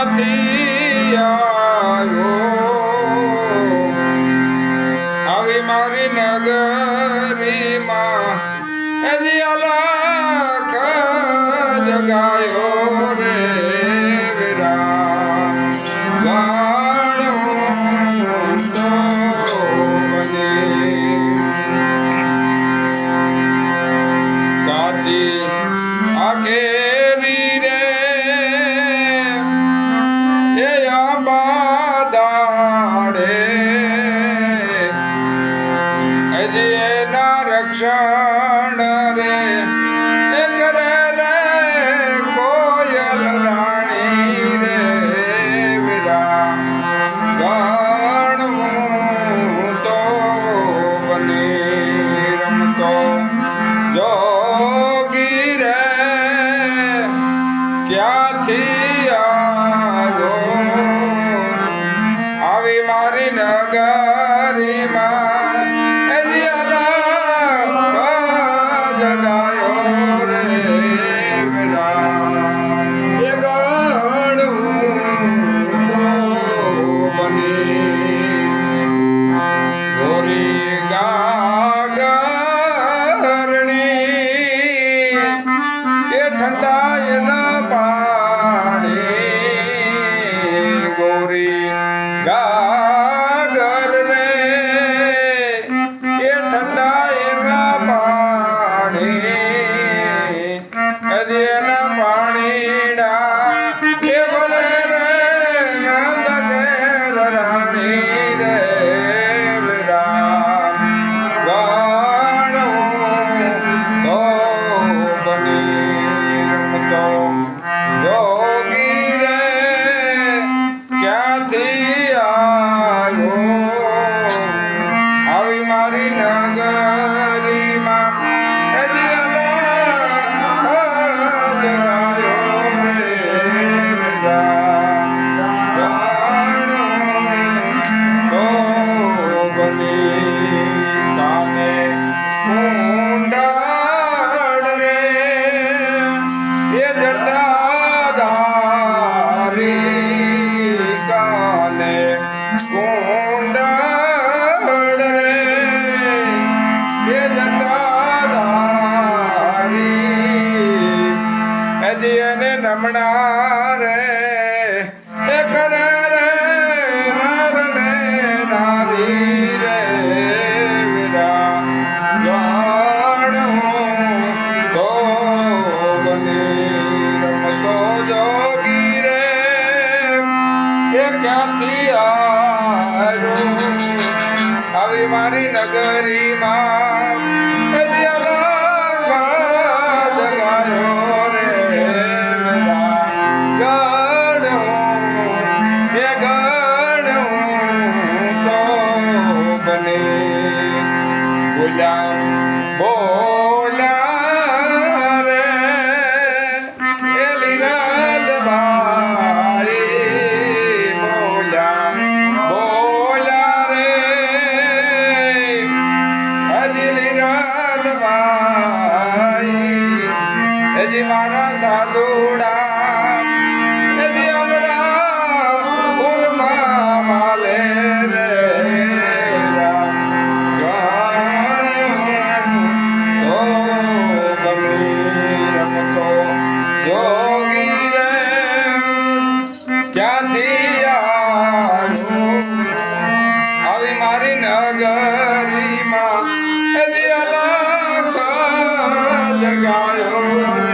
ક્યાંથી આવ્યો આવી મારી નગરીમાં એની અલખ જગાયો રે વિરા ગાણું તો કાતી આકેરી રે એ આબાદાડે હજી એના રક્ષણ રે એ કરે રે કોયલ રાણી રે વિરા ગાણું તો બની રમતો જોગી રે ક્યાંથી આવ્યો આવી મારી નગરીમાં એની અલખ જગાયો રે વિરા એ ગાણું તો બની ગોરી ગાગરણી એ ઠંડાય ન પાણી ગોરી ગાગર રે એ ઠંડાય ન પાણી હજી એના પાણીડા એ ભલે રે નંદ ઘેર રાણી રે વિરા ગાણું તો બની રમતો જોગી રે ક્યાંથી આવ્યો આવી મારી નગરીમાં એની અલખ જગાયો રે વિરા ગાણું તો બની કાને કુંડળ રે એ જટાધારી કાને કુંડળ રે એ જટાધારી હજી એને નમણા રે એ કરે રે નર ને નારી રે વિરા ગાણું તો બની રમતો જોગી રે એ ક્યાંથી આવ્યો આવી મારી નગરીમાં એની અલખ જગાયો રે વિરા ગાણું એ ગાણું તો બની બોલ્યા રે એ લીલાભાઈ બોલ્યા રે હજી લીલાભાઈ હજી મારા સાધુડા હજી અમરા ઉરમાં માલે રે જોગી રે ક્યાંથી આવ્યો આવી મારી નગરીમાં એની અલખ જગાયો